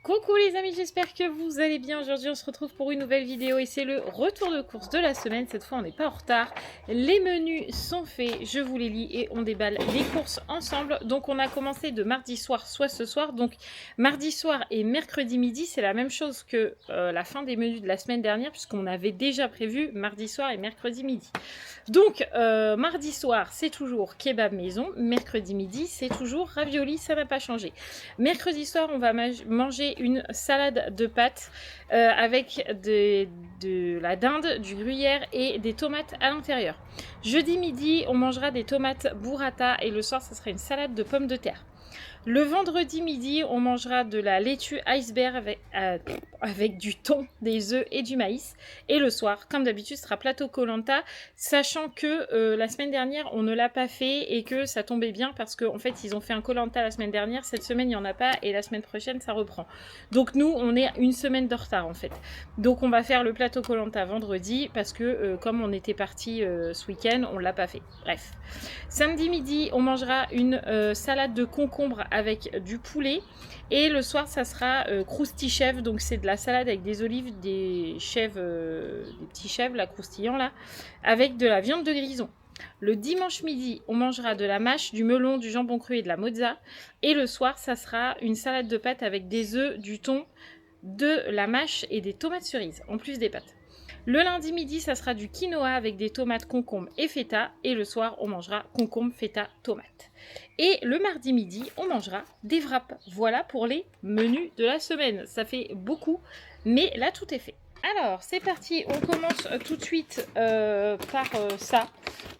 Coucou les amis, j'espère que vous allez bien. Aujourd'hui on se retrouve pour une nouvelle vidéo et c'est le retour de course de la semaine. Cette fois on n'est pas en retard, les menus sont faits, je vous les lis et on déballe les courses ensemble. Donc on a commencé de mardi soir soit ce soir, donc mardi soir et mercredi midi c'est la même chose que la fin des menus de la semaine dernière puisqu'on avait déjà prévu mardi soir et mercredi midi. Donc mardi soir c'est toujours kebab maison, mercredi midi c'est toujours ravioli, ça n'a pas changé. Mercredi soir on va manger une salade de pâtes avec de la dinde, du gruyère et des tomates à l'intérieur. Jeudi midi, on mangera des tomates burrata et le soir, ça sera une salade de pommes de terre. Le vendredi midi, on mangera de la laitue iceberg avec du thon, des œufs et du maïs. Et le soir, comme d'habitude, ce sera plateau Koh-Lanta, sachant que la semaine dernière, on ne l'a pas fait et que ça tombait bien parce qu'en fait, ils ont fait un Koh-Lanta la semaine dernière. Cette semaine, il n'y en a pas et la semaine prochaine, ça reprend. Donc nous, on est une semaine de retard en fait. Donc on va faire le plateau Koh-Lanta vendredi parce que comme on était parti ce week-end, on ne l'a pas fait. Bref. Samedi midi, on mangera une salade de concombre avec du poulet et le soir ça sera crousti chèvre, donc c'est de la salade avec des olives, des chèvres, des petits chèvres là croustillants là, avec de la viande de grison. Le dimanche midi, on mangera de la mâche, du melon, du jambon cru et de la mozza et le soir ça sera une salade de pâtes avec des œufs, du thon, de la mâche et des tomates cerises en plus des pâtes. Le lundi midi, ça sera du quinoa avec des tomates, concombres et feta. Et le soir, on mangera concombre, feta, tomate. Et le mardi midi, on mangera des wraps. Voilà pour les menus de la semaine. Ça fait beaucoup, mais là, tout est fait. Alors, c'est parti. On commence tout de suite par ça.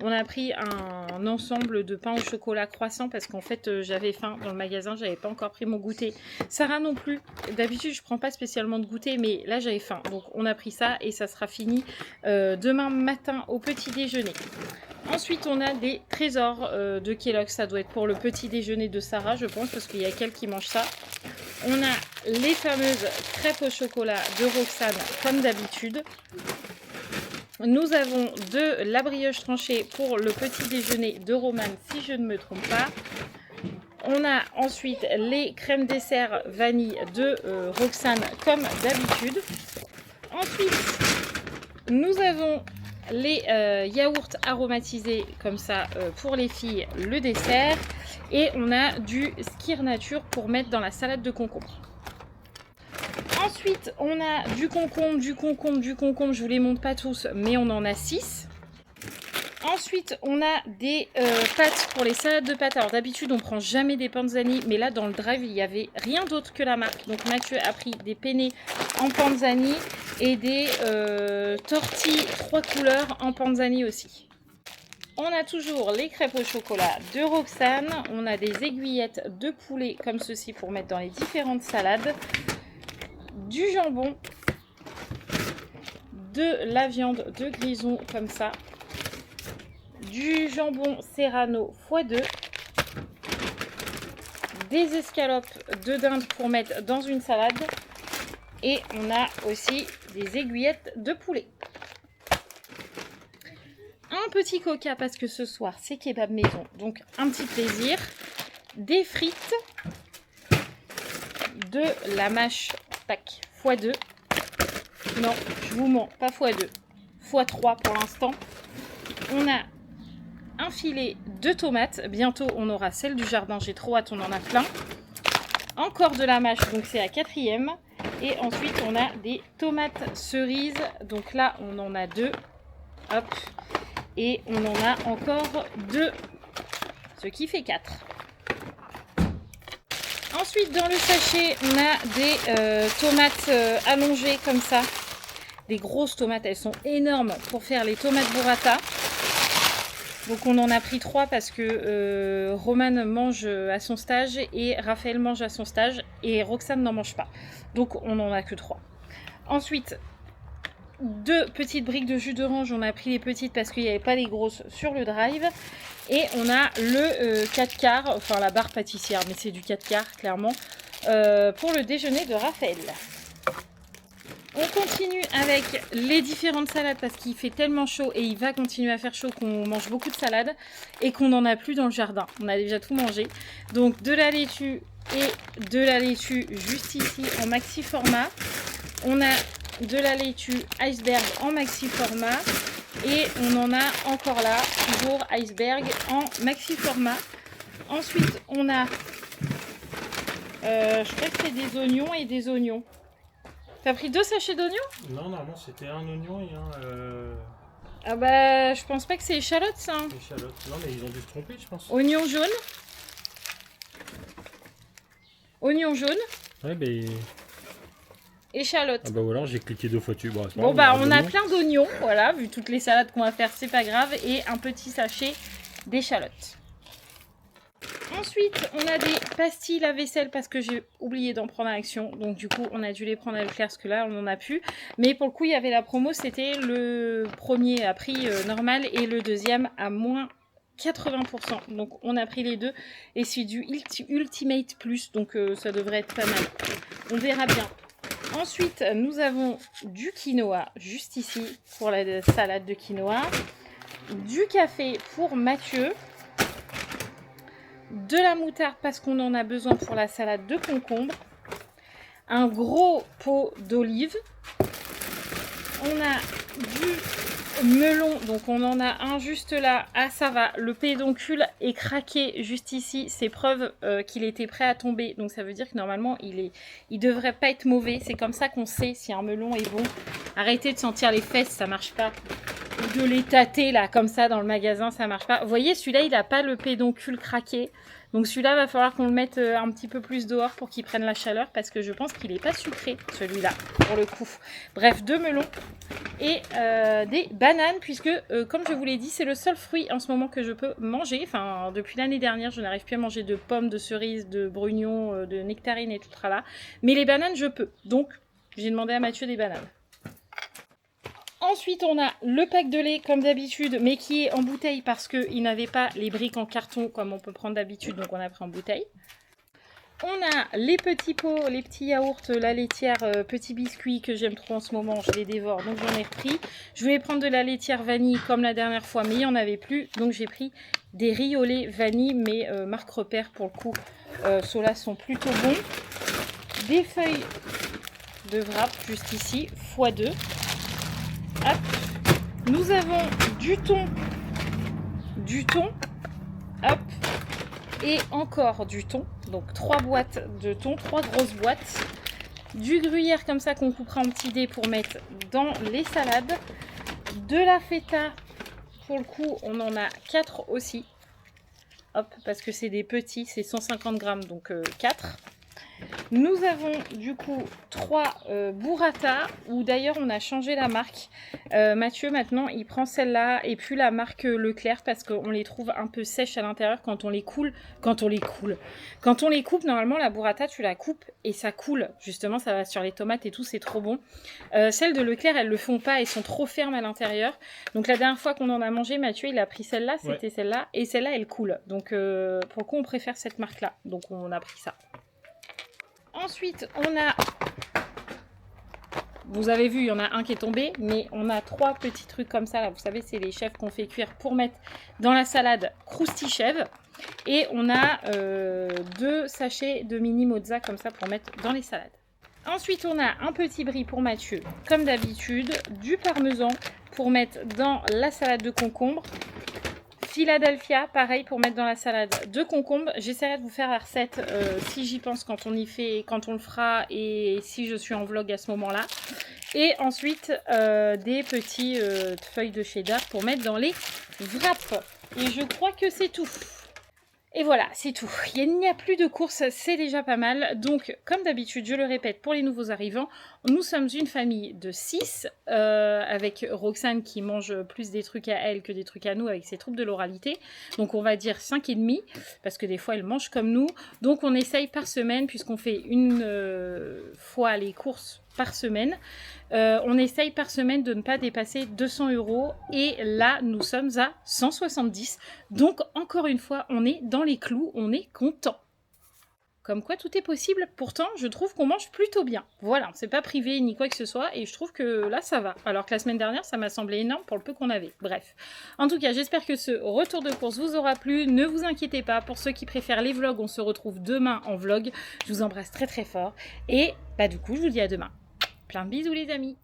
On a pris un ensemble de pain au chocolat croissant parce qu'en fait, j'avais faim dans le magasin. J'avais pas encore pris mon goûter. Sarah non plus. D'habitude, je prends pas spécialement de goûter, mais là, j'avais faim. Donc, on a pris ça et ça sera fini demain matin au petit déjeuner. Ensuite, on a des trésors de Kellogg's. Ça doit être pour le petit déjeuner de Sarah, je pense, parce qu'il y a quelqu'un qui mange ça. On a les fameuses crêpes au chocolat de Roxane, comme d'habitude. Nous avons de la brioche tranchée pour le petit déjeuner de Romane, si je ne me trompe pas. On a ensuite les crèmes dessert vanille de Roxane, comme d'habitude. Ensuite, nous avons les yaourts aromatisés, comme ça, pour les filles, le dessert. Et on a du Skir Nature pour mettre dans la salade de concombre. Ensuite, on a du concombre, je vous les montre pas tous, mais on en a 6. Ensuite, on a des pâtes pour les salades de pâtes. Alors d'habitude, on prend jamais des panzani, mais là, dans le drive, il n'y avait rien d'autre que la marque. Donc Mathieu a pris des penne en panzani et des tortilles 3 couleurs en panzani aussi. On a toujours les crêpes au chocolat de Roxane. On a des aiguillettes de poulet comme ceci pour mettre dans les différentes salades. Du jambon. De la viande de grison comme ça. Du jambon serrano x2. Des escalopes de dinde pour mettre dans une salade. Et on a aussi des aiguillettes de poulet. Un petit coca parce que ce soir c'est kebab maison, donc un petit plaisir. Des frites, de la mâche tac, x2. Non, je vous mens, pas x2, x3 pour l'instant. On a un filet de tomates, bientôt on aura celle du jardin, j'ai trop hâte, on en a plein. Encore de la mâche, donc c'est la 4e. Et ensuite on a des tomates cerises, donc là on en a 2. Hop. Et on en a encore 2, ce qui fait 4. Ensuite, dans le sachet, on a des tomates allongées comme ça. Des grosses tomates, elles sont énormes pour faire les tomates burrata. Donc on en a pris 3 parce que Romane mange à son stage et Raphaël mange à son stage et Roxane n'en mange pas. Donc on n'en a que 3. Ensuite, 2 petites briques de jus d'orange, on a pris les petites parce qu'il n'y avait pas les grosses sur le drive. Et on a le 4 quarts, enfin la barre pâtissière, mais c'est du 4 quarts clairement, pour le déjeuner de Raphaël. On continue avec les différentes salades parce qu'il fait tellement chaud et il va continuer à faire chaud qu'on mange beaucoup de salades et qu'on n'en a plus dans le jardin. On a déjà tout mangé. Donc de la laitue et de la laitue juste ici en maxi format. On a de la laitue iceberg en maxi format et on en a encore là, toujours iceberg en maxi format. Ensuite, on a, je crois que c'est des oignons et des oignons. T'as pris 2 sachets d'oignons? Non, normalement c'était un oignon et un... Ah bah, je pense pas que c'est échalote ça. Hein. Échalote. Non, mais ils ont dû se tromper, je pense. Oignon jaune. Oignon jaune. Ouais, mais... Échalote. Ah bah voilà, j'ai cliqué 2 fois dessus. Bon bah on a plein d'oignons, voilà, vu toutes les salades qu'on va faire, c'est pas grave, et un petit sachet d'échalotes. Ensuite, on a des pastilles lave-vaisselle parce que j'ai oublié d'en prendre à Action, donc du coup on a dû les prendre à Leclerc parce que là on n'en a plus. Mais pour le coup il y avait la promo, c'était le premier à prix normal et le deuxième à moins 80%. Donc on a pris les deux et c'est du Ultimate Plus, donc ça devrait être pas mal. On verra bien. Ensuite, nous avons du quinoa, juste ici, pour la salade de quinoa. Du café pour Mathieu. De la moutarde, parce qu'on en a besoin pour la salade de concombre. Un gros pot d'olive. On a du melon, donc on en a un juste là. Ah, ça va, le pédoncule est craqué juste ici. C'est preuve qu'il était prêt à tomber. Donc ça veut dire que normalement, il devrait pas être mauvais. C'est comme ça qu'on sait si un melon est bon. Arrêtez de sentir les fesses, ça marche pas. Ou de les tâter là, comme ça, dans le magasin, ça marche pas. Vous voyez, celui-là, il n'a pas le pédoncule craqué. Donc celui-là, va falloir qu'on le mette un petit peu plus dehors pour qu'il prenne la chaleur. Parce que je pense qu'il n'est pas sucré, celui-là, pour le coup. Bref, 2 melons et des bananes. Puisque, comme je vous l'ai dit, c'est le seul fruit en ce moment que je peux manger. Enfin, depuis l'année dernière, je n'arrive plus à manger de pommes, de cerises, de brugnons, de nectarines et tout ça là. Mais les bananes, je peux. Donc, j'ai demandé à Mathieu des bananes. Ensuite, on a le pack de lait comme d'habitude, mais qui est en bouteille parce qu'il n'avait pas les briques en carton comme on peut prendre d'habitude, donc on a pris en bouteille. On a les petits pots, les petits yaourts, la laitière, petits biscuits que j'aime trop en ce moment, je les dévore, donc j'en ai repris. Je voulais prendre de la laitière vanille comme la dernière fois, mais il n'y en avait plus, donc j'ai pris des riz au lait vanille, mais marque repère pour le coup, ceux-là sont plutôt bons. Des feuilles de wrap juste ici, x2. Hop. Nous avons du thon, hop, et encore du thon, donc 3 boîtes de thon, 3 grosses boîtes, du gruyère comme ça qu'on coupera en petits dés pour mettre dans les salades, de la feta, pour le coup on en a 4 aussi, hop, parce que c'est des petits, c'est 150 grammes, donc 4. Nous avons du coup 3 burrata, où d'ailleurs on a changé la marque. Mathieu maintenant il prend celle-là et puis la marque Leclerc parce qu'on les trouve un peu sèches à l'intérieur quand on les coule. Quand on les coupe, normalement la burrata tu la coupes et ça coule. Justement ça va sur les tomates et tout, c'est trop bon. Celles de Leclerc elles le font pas, elles sont trop fermes à l'intérieur. Donc la dernière fois qu'on en a mangé, Mathieu il a pris celle-là, c'était celle-là. Et celle-là elle coule. Donc pour le coup on préfère cette marque-là. Donc on a pris ça. Ensuite, on a, vous avez vu, il y en a un qui est tombé, mais on a 3 petits trucs comme ça, là, vous savez, c'est les chèvres qu'on fait cuire pour mettre dans la salade Krusty chèvre. Et on a 2 sachets de mini mozza comme ça pour mettre dans les salades. Ensuite, on a un petit brie pour Mathieu, comme d'habitude, du parmesan pour mettre dans la salade de concombre. Philadelphia, pareil pour mettre dans la salade de concombre. J'essaierai de vous faire la recette si j'y pense quand on y fait, quand on le fera et si je suis en vlog à ce moment-là. Et ensuite des petits feuilles de cheddar pour mettre dans les wraps. Et je crois que c'est tout. Et voilà, c'est tout. Il n'y a plus de courses, c'est déjà pas mal. Donc, comme d'habitude, je le répète pour les nouveaux arrivants, nous sommes une famille de 6, avec Roxane qui mange plus des trucs à elle que des trucs à nous avec ses troubles de l'oralité. Donc, on va dire 5,5, parce que des fois, elle mange comme nous. Donc, on essaye par semaine, puisqu'on fait une fois les courses par semaine. On essaye par semaine de ne pas dépasser 200 €. Et là, nous sommes à 170. Donc, encore une fois, on est dans les clous, on est content. Comme quoi tout est possible, pourtant je trouve qu'on mange plutôt bien. Voilà, c'est pas privé ni quoi que ce soit et je trouve que là ça va. Alors que la semaine dernière ça m'a semblé énorme pour le peu qu'on avait. Bref. En tout cas, j'espère que ce retour de course vous aura plu. Ne vous inquiétez pas, pour ceux qui préfèrent les vlogs, on se retrouve demain en vlog. Je vous embrasse très très fort et du coup je vous dis à demain. Plein de bisous les amis.